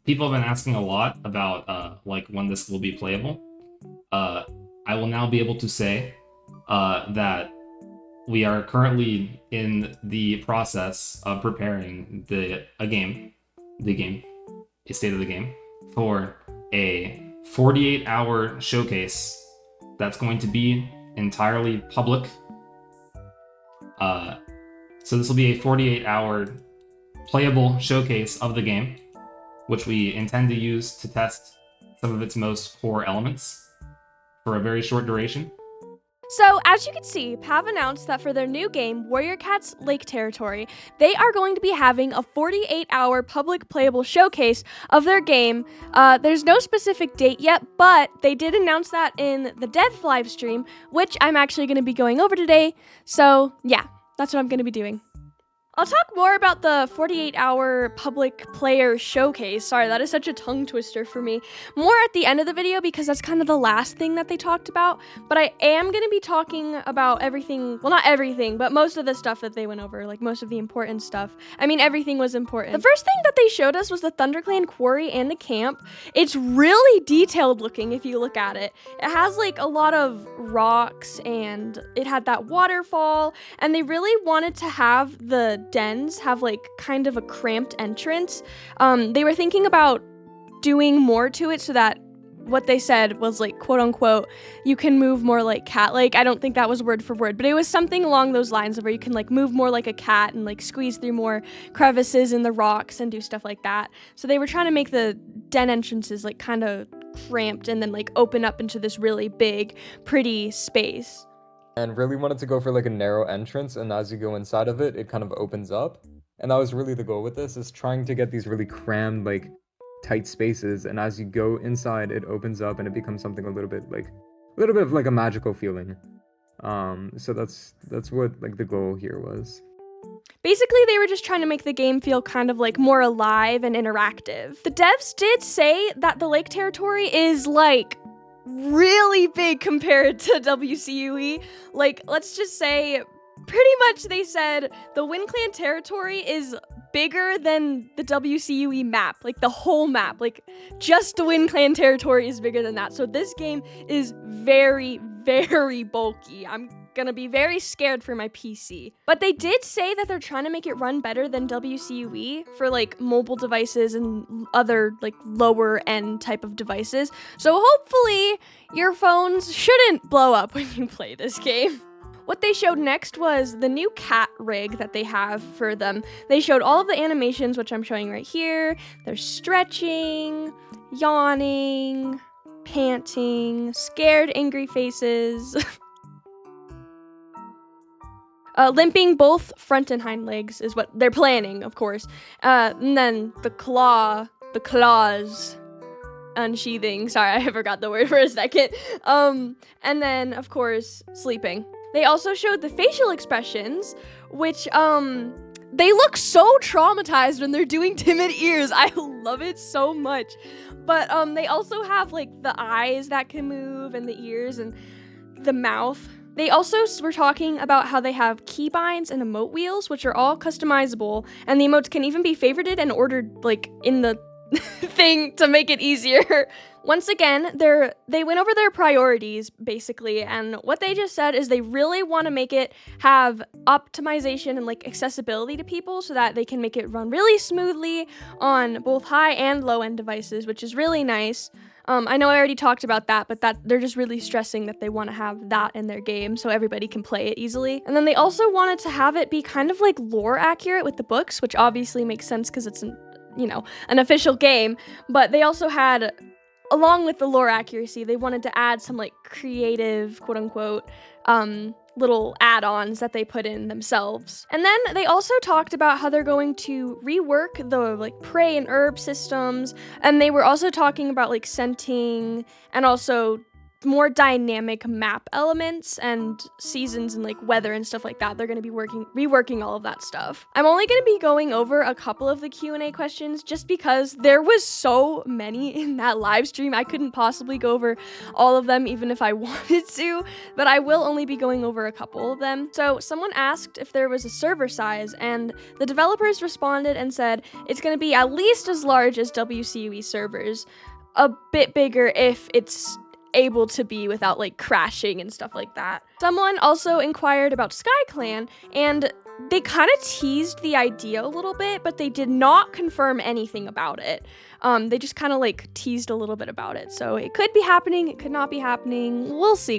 People have been asking a lot about like when this will be playable. I will now be able to say that we are currently in the process of preparing a state of the game, for a 48-hour showcase that's going to be entirely public. So this will be a 48-hour playable showcase of the game, which we intend to use to test some of its most core elements for a very short duration. So, as you can see, PAV announced that for their new game, Warrior Cats Lake Territory, they are going to be having a 48-hour public playable showcase of their game. There's no specific date yet, but they did announce that in the Dev Livestream, which I'm actually going to be going over today. So, yeah, that's what I'm going to be doing. I'll talk more about the 48-hour public player showcase. Sorry, that is such a tongue twister for me. More at the end of the video because that's kind of the last thing that they talked about. But I am going to be talking about everything, well, not everything, but most of the stuff that they went over, like most of the important stuff. I mean, everything was important. The first thing that they showed us was the ThunderClan quarry and the camp. It's really detailed looking if you look at it. It has like a lot of rocks and it had that waterfall, and they really wanted to have the dens have like kind of a cramped entrance. They were thinking about doing more to it so that what they said was like, quote unquote, you can move more like cat. Like, I don't think that was word for word, but it was something along those lines of where you can like move more like a cat and like squeeze through more crevices in the rocks and do stuff like that. So they were trying to make the den entrances like kind of cramped and then like open up into this really big, pretty space. And really wanted to go for like a narrow entrance, and as you go inside of it, it kind of opens up. And that was really the goal with this, is trying to get these really crammed, like, tight spaces, and as you go inside, it opens up and it becomes something a little bit of like a magical feeling. So that's what like the goal here was. Basically, they were just trying to make the game feel kind of like more alive and interactive. The devs did say that the Lake Territory is like really big compared to WCUE. Like, let's just say, pretty much they said the WinClan territory is bigger than the WCUE map, like the whole map, like just the WinClan territory is bigger than that. So this game is very, very bulky. I'm gonna be very scared for my PC. But they did say that they're trying to make it run better than WCUE for like mobile devices and other like lower end type of devices. So hopefully your phones shouldn't blow up when you play this game. What they showed next was the new cat rig that they have for them. They showed all of the animations, which I'm showing right here. They're stretching, yawning, panting, scared, angry faces. Limping both front and hind legs is what they're planning, of course. And then the claws unsheathing. Sorry, I forgot the word for a second. And then, of course, sleeping. They also showed the facial expressions, which, they look so traumatized when they're doing timid ears. I love it so much. But, they also have, like, the eyes that can move and the ears and the mouth. They also were talking about how they have keybinds and emote wheels, which are all customizable, and the emotes can even be favorited and ordered, like, in the thing to make it easier. Once again, they went over their priorities, basically, and what they just said is they really want to make it have optimization and, like, accessibility to people so that they can make it run really smoothly on both high and low-end devices, which is really nice. I know I already talked about that, but they're just really stressing that they want to have that in their game so everybody can play it easily. And then they also wanted to have it be kind of like lore accurate with the books, which obviously makes sense because it's an official game. But they also had, along with the lore accuracy, they wanted to add some like creative, quote unquote, little add-ons that they put in themselves. And then they also talked about how they're going to rework the like prey and herb systems, and they were also talking about like scenting and also more dynamic map elements and seasons and like weather and stuff like that. They're going to be reworking all of that stuff. I'm only going to be going over a couple of the Q&A questions just because there was so many in that live stream. I couldn't possibly go over all of them even if I wanted to, but I will only be going over a couple of them. So someone asked if there was a server size, and the developers responded and said it's going to be at least as large as WCUE servers, a bit bigger if it's able to be without like crashing and stuff like that. Someone also inquired about SkyClan, and they kind of teased the idea a little bit, but they did not confirm anything about it. They just kind of like teased a little bit about it. So it could be happening, it could not be happening. We'll see.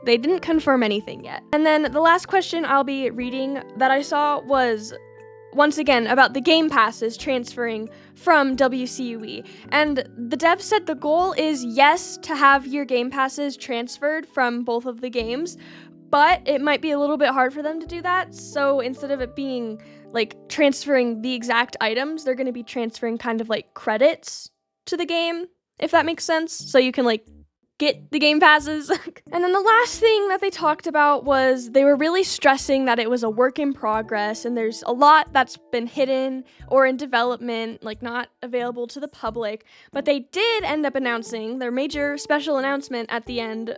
They didn't confirm anything yet. And then the last question I'll be reading that I saw was once again about the game passes transferring from WCUE. And the dev said the goal is, yes, to have your game passes transferred from both of the games, but it might be a little bit hard for them to do that. So instead of it being like transferring the exact items, they're going to be transferring kind of like credits to the game, if that makes sense. So you can like get the game passes. And then the last thing that they talked about was they were really stressing that it was a work in progress, and there's a lot that's been hidden or in development, like not available to the public. But they did end up announcing their major special announcement at the end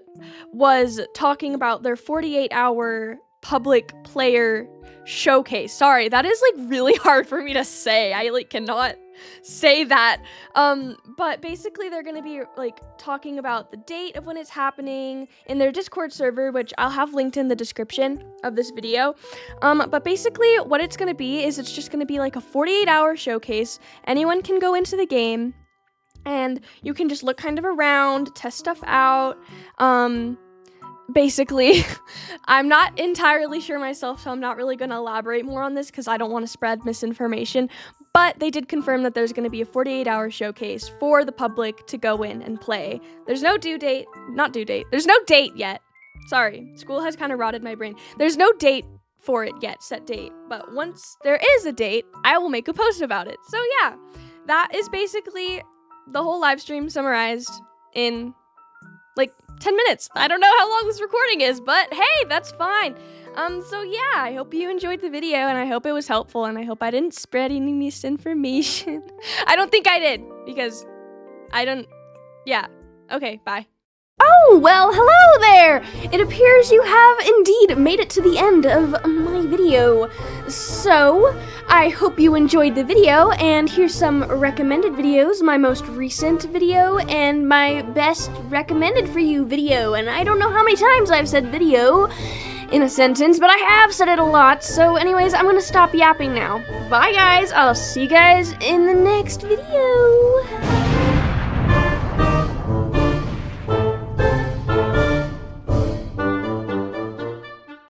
was talking about their 48-hour public player showcase. Sorry, that is like really hard for me to say. I like cannot say that. But basically they're going to be like talking about the date of when it's happening in their Discord server, which I'll have linked in the description of this video. But basically what it's going to be is it's just going to be like a 48-hour showcase. Anyone can go into the game and you can just look kind of around, test stuff out. Basically, I'm not entirely sure myself, so I'm not really going to elaborate more on this because I don't want to spread misinformation. But they did confirm that there's going to be a 48-hour showcase for the public to go in and play. There's no There's no date yet. Sorry, school has kind of rotted my brain. There's no date for it yet, set date. But once there is a date, I will make a post about it. So yeah, that is basically the whole live stream summarized in like 10 minutes. I don't know how long this recording is, but hey, that's fine. So yeah, I hope you enjoyed the video, and I hope it was helpful, and I hope I didn't spread any misinformation. I don't think I did, because yeah. Okay, bye. Oh, well, hello there! It appears you have indeed made it to the end of my video. So, I hope you enjoyed the video, and here's some recommended videos, my most recent video, and my best recommended for you video. And I don't know how many times I've said video in a sentence, but I have said it a lot. So anyways, I'm gonna stop yapping now. Bye guys, I'll see you guys in the next video.